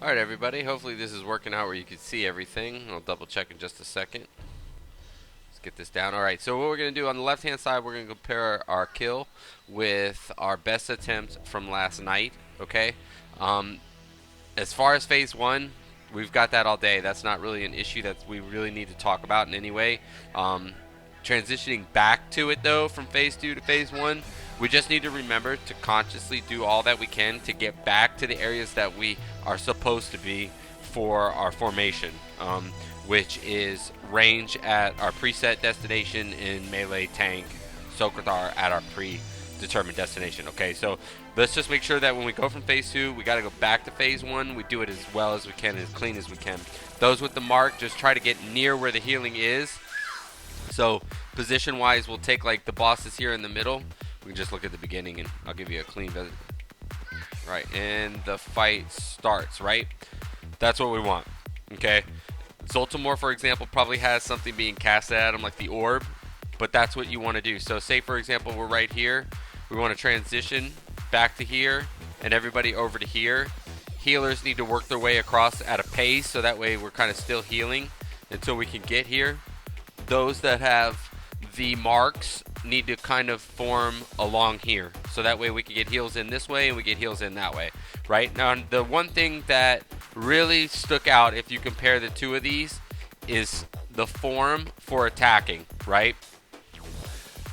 Alright everybody, hopefully this is working out where you can see everything. I'll double check in just a second. Let's get this down. Alright, so what we're going to do on the left hand side, we're going to compare our kill with our best attempt from last night. Okay? Um, as far as phase one, we've got that all day. That's not really an issue that we really need to talk about in any way. Transitioning back to it though from phase two to phase one, we just need to remember to consciously do all that we can to get back to the areas that we are supposed to be for our formation, which is range at our preset destination in melee tank, Socrethar at our predetermined destination. Okay, so let's just make sure that when we go from phase two, we got to go back to phase one. We do it as well as we can, as clean as we can. Those with the mark, just try to get near where the healing is. So position wise, we'll take like the bosses here in the middle. We can just look at the beginning and I'll give you a clean visit. Right, and the fight starts, right? That's what we want. Okay. Zoltamore, for example, probably has something being casted at him like the orb, but that's what you want to do. So say for example we're right here. We want to transition back to here and everybody over to here. Healers need to work their way across at a pace, so that way we're kind of still healing until we can get here. Those that have the marks need to kind of form along here, so that way we can get heals in this way and we get heals in that way. Right now, the one thing that really stuck out if you compare the two of these is the form for attacking. Right,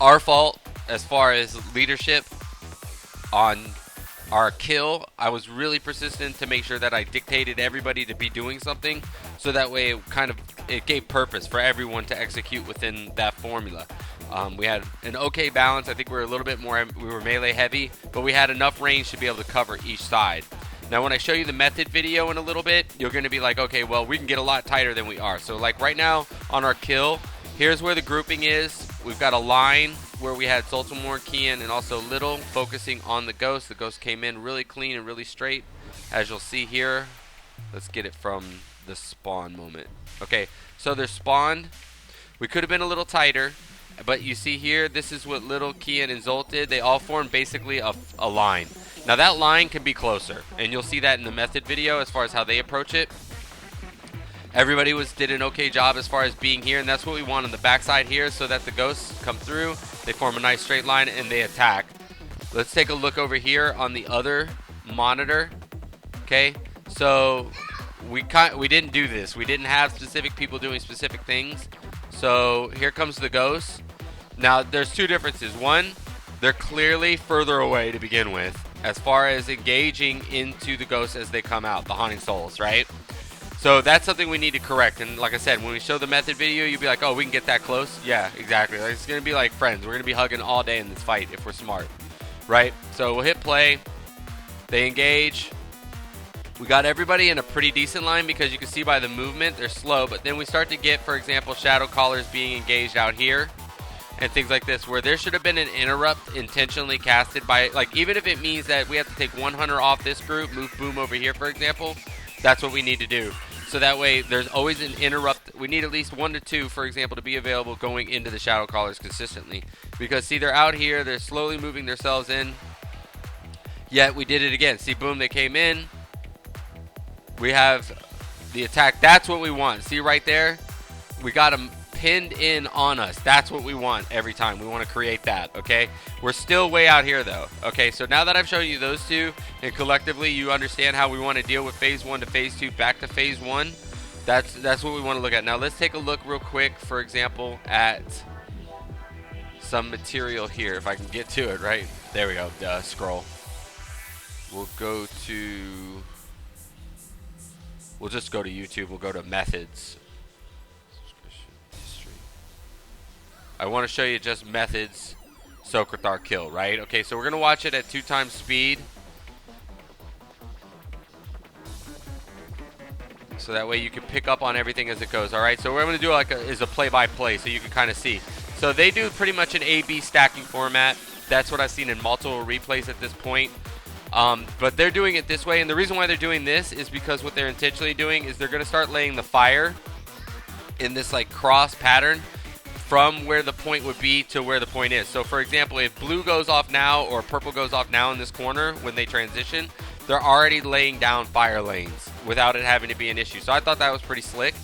our fault as far as leadership on our kill. I was really persistent to make sure that I dictated everybody to be doing something, so that way it gave purpose for everyone to execute within that formula. We had an okay balance. I think we were a little bit more, we were melee heavy, but we had enough range to be able to cover each side. Now when I show you the method video in a little bit, you're going to be like, okay, well we can get a lot tighter than we are. So like right now on our kill, here's where the grouping is. We've got a line where we had Zoltamore, Kian, and also Little focusing on the Ghost. The Ghost came in really clean and really straight, as you'll see here. Let's get it from the spawn moment. Okay, so they're spawned. We could have been a little tighter, but you see here, this is what Little, Kian, and Zolt did. They all formed basically a line. Now that line can be closer, and you'll see that in the method video as far as how they approach it. Everybody did an okay job as far as being here, and that's what we want on the backside here, so that the ghosts come through, they form a nice straight line, and they attack. Let's take a look over here on the other monitor. Okay, so we didn't do this. We didn't have specific people doing specific things. So here comes the ghosts. Now there's two differences. One, they're clearly further away to begin with as far as engaging into the ghosts as they come out, the haunting souls, right? So that's something we need to correct. And like I said, when we show the method video, you'll be like, oh, we can get that close? Yeah, exactly. Like, it's going to be like friends. We're going to be hugging all day in this fight if we're smart, right? So we'll hit play. They engage. We got everybody in a pretty decent line because you can see by the movement, they're slow. But then we start to get, for example, shadow callers being engaged out here and things like this, where there should have been an interrupt intentionally casted by, like, even if it means that we have to take one hunter off this group, move Boom over here, for example, that's what we need to do. So that way there's always an interrupt. We need at least 1 to 2, for example, to be available going into the shadow callers consistently. Because see, they're out here, they're slowly moving themselves in. Yet we did it again. See, boom, they came in. We have the attack. That's what we want. See right there? We got them pinned in on us. That's what we want every time. We want to create that, okay? We're still way out here though. Okay, so now that I've shown you those two, and collectively you understand how we want to deal with phase 1 to phase 2 back to phase 1, that's what we want to look at. Now let's take a look real quick, for example, at some material here. If I can get to it, right? There we go. Scroll. We'll just go to YouTube. We'll go to methods. I want to show you just methods Socrethar kill, right? Okay, so we're going to watch it at 2 times speed. So that way you can pick up on everything as it goes, all right? So what I'm going to do is a play-by-play so you can kind of see. So they do pretty much an A-B stacking format. That's what I've seen in multiple replays at this point. But they're doing it this way, and the reason why they're doing this is because what they're intentionally doing is they're going to start laying the fire in this like cross pattern from where the point would be to where the point is. So for example, if blue goes off now or purple goes off now in this corner when they transition, they're already laying down fire lanes without it having to be an issue. So I thought that was pretty slick.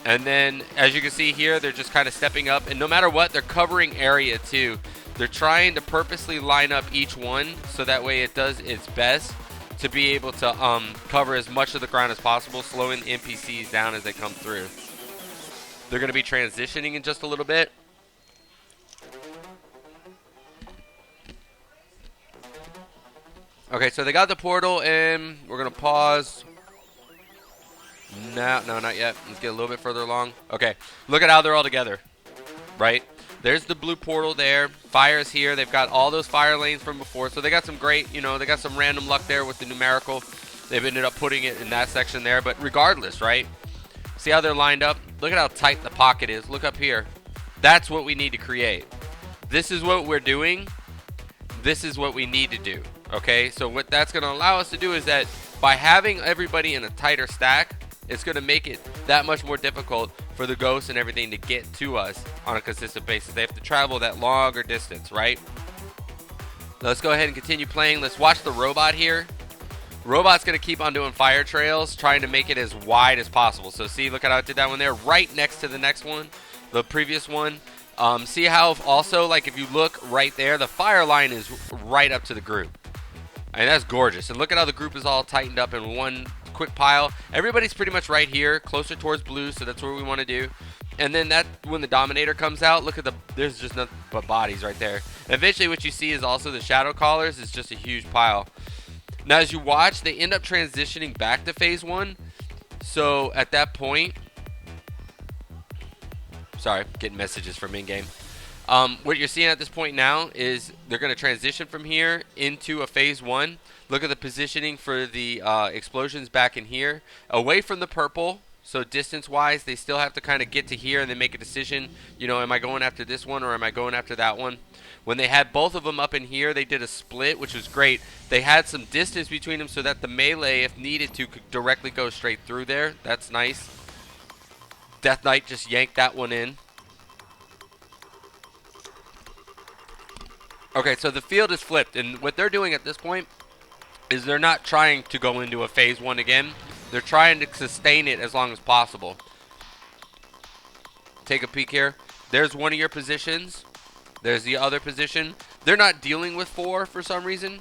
And then, as you can see here, they're just kind of stepping up. And no matter what, they're covering area too. They're trying to purposely line up each one so that way it does its best to be able to cover as much of the ground as possible, slowing the NPCs down as they come through. They're going to be transitioning in just a little bit. Okay, so they got the portal in. We're going to pause. No, not yet. Let's get a little bit further along. Okay, look at how they're all together, right? There's the blue portal there. Fire's here. They've got all those fire lanes from before. So they got some great, they got some random luck there with the numerical. They've ended up putting it in that section there. But regardless, right? See how they're lined up? Look at how tight the pocket is. Look up here. That's what we need to create. This is what we're doing. This is what we need to do. Okay? So what that's going to allow us to do is that by having everybody in a tighter stack, it's going to make it that much more difficult for the ghosts and everything to get to us on a consistent basis. They have to travel that longer distance, right? Let's go ahead and continue playing. Let's watch the robot here. Robot's going to keep on doing fire trails, trying to make it as wide as possible. So see, look at how it did that one there, right next to the next one, the previous one. See how also, like if you look right there, the fire line is right up to the group. I mean, that's gorgeous. And look at how the group is all tightened up in one quick pile. Everybody's pretty much right here, closer towards blue, so that's where we want to do. And then that when the Dominator comes out, look at there's just nothing but bodies right there. Eventually what you see is also the Shadow Callers is just a huge pile. Now as you watch, they end up transitioning back to phase 1. So at that point, sorry, getting messages from in-game. What you're seeing at this point now is they're going to transition from here into a phase 1. Look at the positioning for the explosions back in here. Away from the purple, so distance-wise, they still have to kind of get to here and then make a decision. Am I going after this one or am I going after that one? When they had both of them up in here, they did a split, which was great. They had some distance between them so that the melee, if needed to, could directly go straight through there. That's nice. Death Knight just yanked that one in. Okay, so the field is flipped, and what they're doing at this point is they're not trying to go into a phase 1 again. They're trying to sustain it as long as possible. Take a peek here. There's one of your positions. There's the other position. They're not dealing with 4 for some reason.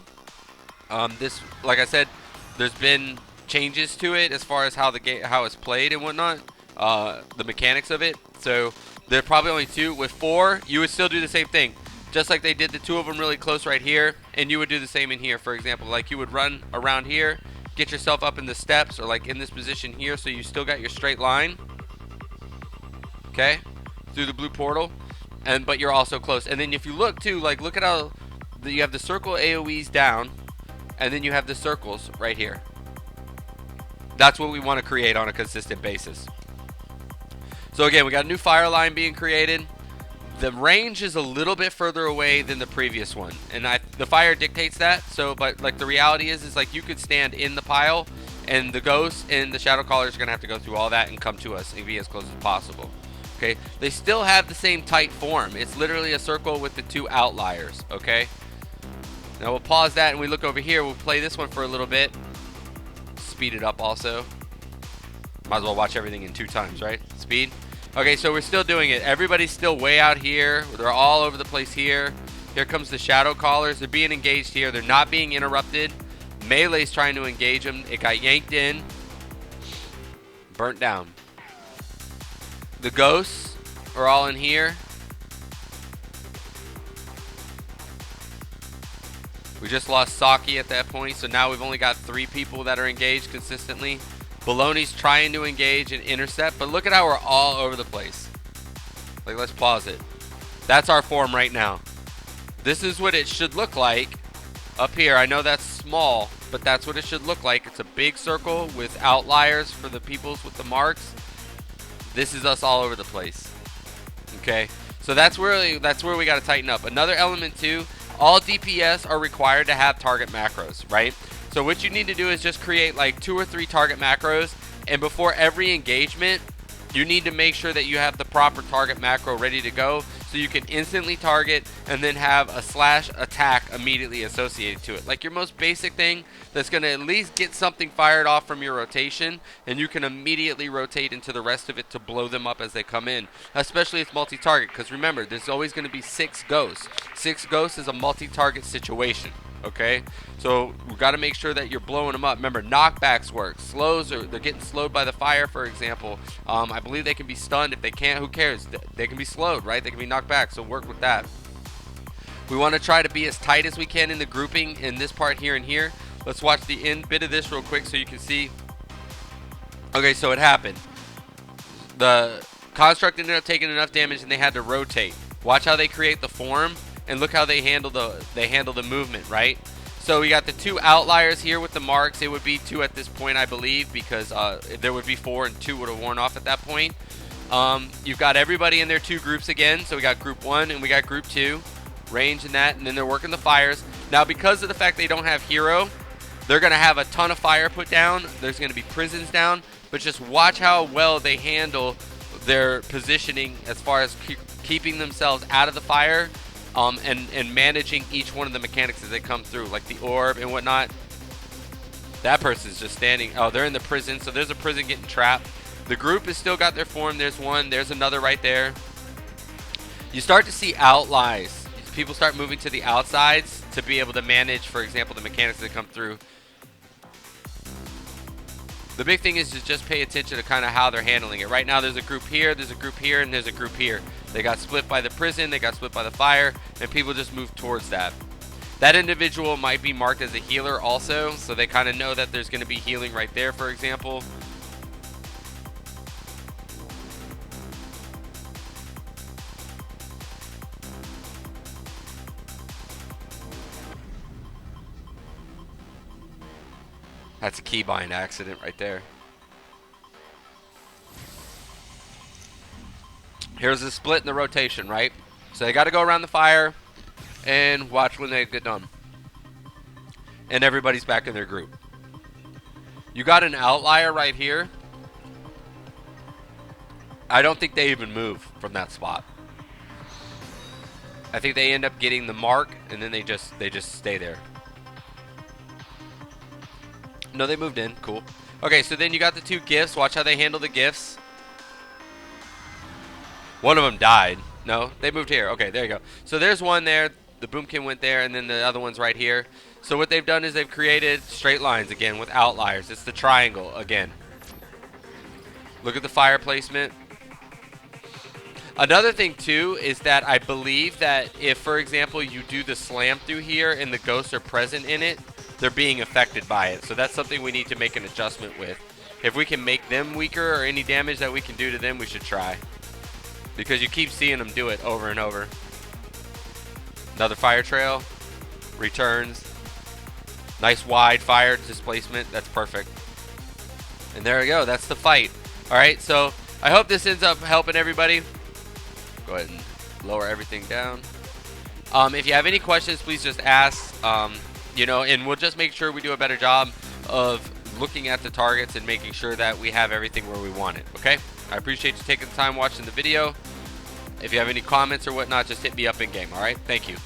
This, like I said, there's been changes to it as far as how the game, how it's played and whatnot. The mechanics of it. So they're probably only 2. With 4, you would still do the same thing. Just like they did the 2 of them really close right here, and you would do the same in here. For example, like you would run around here, get yourself up in the steps, or like in this position here, so you still got your straight line. Okay, through the blue portal, but you're also close. And then if you look too, like look at how you have the circle AOE's down, and then you have the circles right here. That's what we want to create on a consistent basis. So again, we got a new fire line being created. The range is a little bit further away than the previous one, and the fire dictates that. So, but like the reality is like you could stand in the pile, and the ghosts and the Shadow Callers are gonna have to go through all that and come to us and be as close as possible. Okay, they still have the same tight form. It's literally a circle with the 2 outliers. Okay, now we'll pause that and we look over here. We'll play this one for a little bit. Speed it up also. Might as well watch everything in 2 times, right? Speed. Okay, so we're still doing it. Everybody's still way out here. They're all over the place here. Here comes the Shadow Callers. They're being engaged here. They're not being interrupted. Melee's trying to engage them. It got yanked in. Burnt down. The ghosts are all in here. We just lost Saki at that point, so now we've only got 3 people that are engaged consistently. Baloney's trying to engage and intercept, but look at how we're all over the place. Like, let's pause it. That's our form right now. This is what it should look like up here. I know that's small, but that's what it should look like. It's a big circle with outliers for the peoples with the marks. This is us all over the place. Okay, so that's where we got to tighten up. Another element too, all DPS are required to have target macros, right? So what you need to do is just create like 2 or 3 target macros, and before every engagement, You need to make sure that you have the proper target macro ready to go so you can instantly target and then have a slash attack immediately associated to it. Like your most basic thing that's going to at least get something fired off from your rotation, and you can immediately rotate into the rest of it to blow them up as they come in, especially if it's multi-target, because remember, there's always going to be 6 ghosts. 6 ghosts is a multi-target situation. Okay, so we got to make sure that you're blowing them up. Remember, knockbacks work. Slows, or they're getting slowed by the fire, for example. I believe they can be stunned. If they can't, who cares? They can be slowed, right? They can be knocked back, so work with that. We want to try to be as tight as we can in the grouping in this part here and here. Let's watch the end bit of this real quick so you can see. Okay, so it happened. The construct ended up taking enough damage and they had to rotate. Watch how they create the form. And look how they handle the movement, right? So we got the 2 outliers here with the marks. It would be 2 at this point, I believe, because there would be 4 and 2 would have worn off at that point. You've got everybody in their 2 groups again. So we got group 1 and we got group 2, range and that, and then they're working the fires. Now, because of the fact they don't have hero, they're going to have a ton of fire put down. There's going to be prisons down, but just watch how well they handle their positioning as far as keeping themselves out of the fire. And managing each one of the mechanics as they come through, like the orb and whatnot. That person's just standing. Oh, they're in the prison, so there's a prison getting trapped. The group has still got their form. There's one. There's another right there. You start to see outlies. People start moving to the outsides to be able to manage, for example, the mechanics that come through. The big thing is to just pay attention to kind of how they're handling it. Right now, there's a group here, and there's a group here. They got split by the prison, they got split by the fire, and people just move towards that. That individual might be marked as a healer also, so they kind of know that there's going to be healing right there, for example. That's a keybind accident right there. Here's the split in the rotation, right? So they got to go around the fire and watch when they get done. And everybody's back in their group. You got an outlier right here. I don't think they even move from that spot. I think they end up getting the mark and then they just stay there. No, they moved in. Cool. Okay, so then you got the 2 gifts. Watch how they handle the gifts. One of them died. No, they moved here. Okay, there you go. So there's one there. The boomkin went there, and then the other one's right here. So what they've done is they've created straight lines again with outliers. It's the triangle again. Look at the fire placement. Another thing, too, is that I believe that if, for example, you do the slam through here and the ghosts are present in it, they're being affected by it. So that's something we need to make an adjustment with. If we can make them weaker or any damage that we can do to them, we should try. Because you keep seeing them do it over and over. Another fire trail. Returns. Nice wide fire displacement. That's perfect. And there we go. That's the fight. Alright, so I hope this ends up helping everybody. Go ahead and lower everything down. If you have any questions, please just ask. And we'll just make sure we do a better job of looking at the targets and making sure that we have everything where we want it, okay? I appreciate you taking the time watching the video. If you have any comments or whatnot, just hit me up in game, all right? Thank you.